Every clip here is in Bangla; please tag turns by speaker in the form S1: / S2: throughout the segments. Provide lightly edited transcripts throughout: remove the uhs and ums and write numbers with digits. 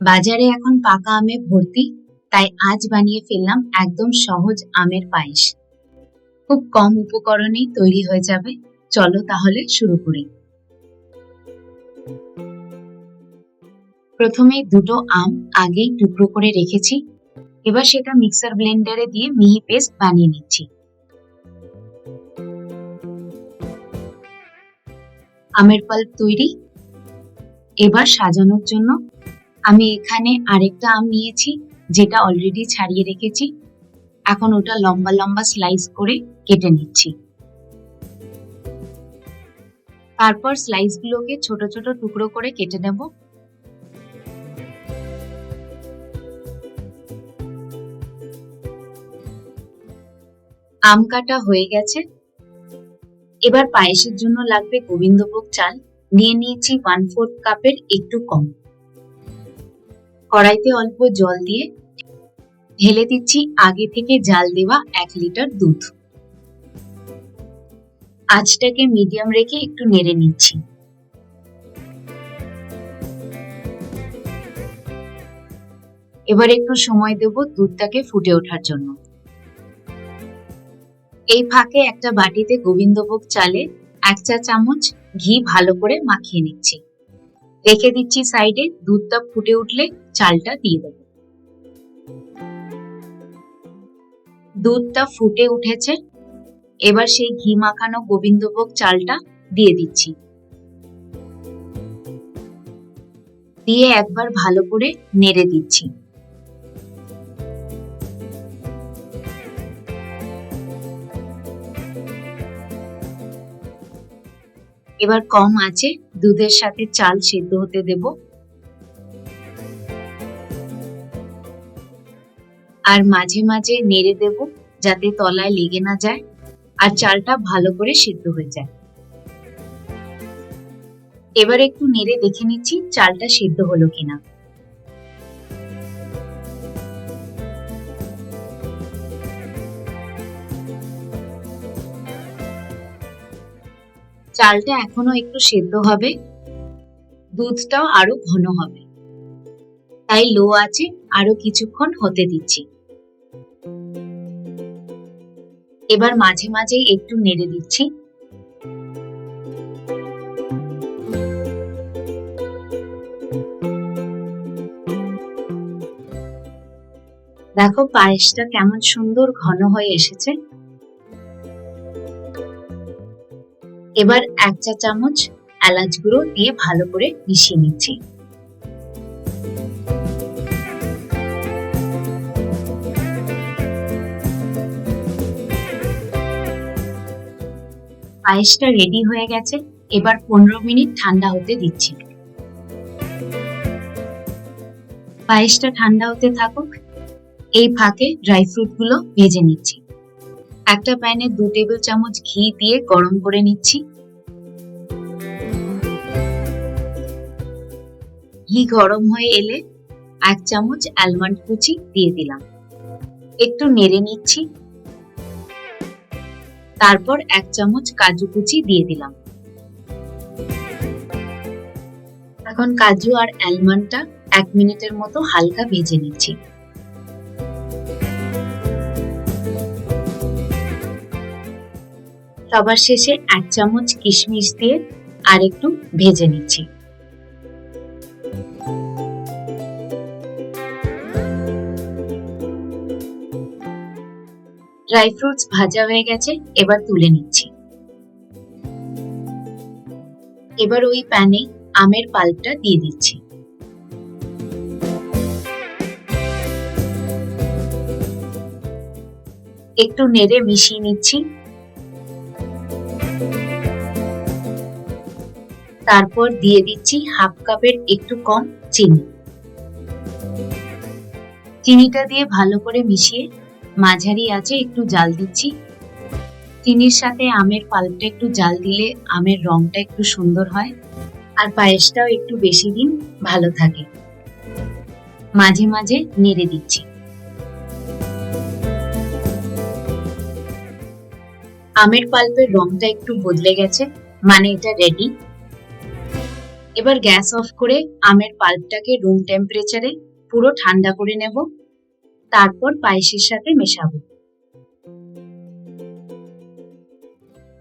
S1: বাজারে এখন পাকা আমে ভর্তি, তাই আজ বানিয়ে ফেললাম একদম সহজ আমের পায়েস। খুব কম উপকরণেই তৈরি হয়ে যাবে। চলো তাহলে শুরু করি। প্রথমে দুটো আম আগেই টুকরো করে রেখেছি। এবার সেটা মিক্সার ব্লেন্ডারে দিয়ে মিহি পেস্ট বানিয়ে নিচ্ছি। আমের পাল্প তৈরি। এবার সাজানোর জন্য আমি এখানে আরেকটা আম নিয়েছি, যেটা অলরেডি ছাড়িয়ে রেখেছি। এখন ওটা লম্বা লম্বা স্লাইস করে কেটে নিচ্ছি। তারপর স্লাইসগুলোকে ছোট ছোট টুকরো করে কেটে নেব। আম কাটা হয়ে গেছে। এবার পায়েসের জন্য লাগবে গোবিন্দভোগ চাল। নিয়ে নিয়েছি 1/4 কাপের একটু কম। কড়াইতে অল্প জল দিয়ে ঢেলে দিচ্ছি আগে থেকে জাল দেওয়া 1 লিটার দুধ। আঁচটাকে মিডিয়াম রেখে একটু নেড়ে নিচ্ছি। এবার একটু সময় দেব দুধটাকে ফুটে ওঠার জন্য। এই ফাঁকে একটা বাটিতে গোবিন্দভোগ চালে 1 চা চামচ ঘি ভালো করে মাখিয়ে নিচ্ছি। রেখে দিচ্ছি সাইডে। দুধটা ফুটে উঠলে চালটা দিয়ে দেব। দুধটা ফুটে উঠেছে। এবার সেই ঘি মাখানো গোবিন্দভোগ চালটা দিয়ে দিচ্ছি। দিয়ে একবার ভালো করে নেড়ে দিচ্ছি। এবার কম আঁচে দুধের সাথে চাল সেদ্ধ হতে দেব। আর মাঝে মাঝে নেড়ে দেব, যাতে তলায় লেগে না যায় আর চালটা ভালো করে সিদ্ধ হয়ে যায়। এবার একটু নেড়ে দেখে নিচ্ছি চালটা সিদ্ধ হলো কিনা। চালটা এখনো একটু সেদ্ধ হবে, দুধটাও আরো ঘন হবে, তাই লো আঁচে আরো কিছুক্ষণ হতে দিচ্ছি। এবার মাঝে মাঝে একটু নেড়ে দিচ্ছি। দেখো পায়েসটা কেমন সুন্দর ঘন হয়ে এসেছে। এবার 1 চা চামচ এলাচ গুঁড়ো দিয়ে ভালো করে মিশিয়ে নিচ্ছি। পায়েসটা রেডি হয়ে গেছে। এবার 15 মিনিট ঠান্ডা হতে দিচ্ছি। পায়েসটা ঠান্ডা হতে থাকুক। এই ফাঁকে ড্রাই ফ্রুট গুলো ভেজে নিচ্ছি। একটা প্যানে 2 টেবিল চামচ ঘি দিয়ে গরম করে নিচ্ছি। ঘি গরম হয়ে এলে 1 চামচ আলমন্ড কুচি দিয়ে দিলাম। একটু নেড়ে নিচ্ছি। তারপর 1 চামচ কাজু কুচি দিয়ে দিলাম। এখন কাজু আর আলমন্ডটা 1 মিনিটের মতো হালকা ভেজে নিচ্ছি। সবার শেষে 1 চামচ কিশমিশ দিয়ে আর একটু ভেজে নিচ্ছি। ড্রাই ফ্রুটস ভাজা হয়ে গেছে। এবার তুলে নিচ্ছি। এবার ওই প্যানে আমের পাল্পটা দিয়ে দিচ্ছি। একটু নেড়ে মিশিয়ে নিচ্ছি। তারপর দিয়ে দিচ্ছি 1/2 কাপের একটু কম চিনি। চিনিটা দিয়ে ভালো করে মিশিয়ে মাঝারি আঁচে একটু জাল দিচ্ছি। চিনির সাথে আমের পাল্পটা একটু জাল দিলে আমের রংটা একটু সুন্দর হয় আর পায়েসটাও একটু বেশি দিন ভালো থাকে। মাঝে মাঝে নেড়ে দিচ্ছি। আমের পাল্পের রংটা একটু বদলে গেছে, মানে এটা রেডি। এবার গ্যাস অফ করে আমের পাল্পটাকে রুম টেম্পারেচারে পুরো ঠান্ডা করে নেব, তারপর পায়েসের সাথে মেশাবো।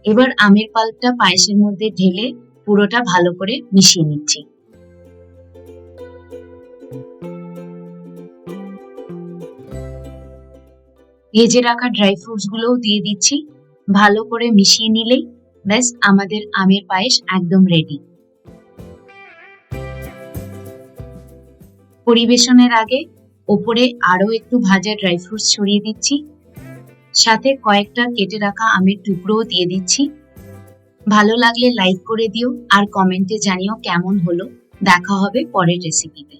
S1: এবার আমের পাল্পটা পায়েসের মধ্যে ঢেলে পুরোটা ভালো করে মিশিয়ে নিচ্ছি। ভেজে রাখা ড্রাই ফ্রুটস গুলোও দিয়ে দিচ্ছি। ভালো করে মিশিয়ে নিলেই ব্যাস আমাদের আমের পায়েস একদম রেডি। পরিবেশনের আগে ওপরে আরো একটু ভাজা ড্রাই ফ্রুটস ছড়িয়ে দিচ্ছি, সাথে কয়েকটা কেটে রাখা আমের টুকরোও দিয়ে দিচ্ছি। ভালো লাগলে লাইক করে দিও আর কমেন্টে জানিও কেমন হলো। দেখা হবে পরের রেসিপিতে।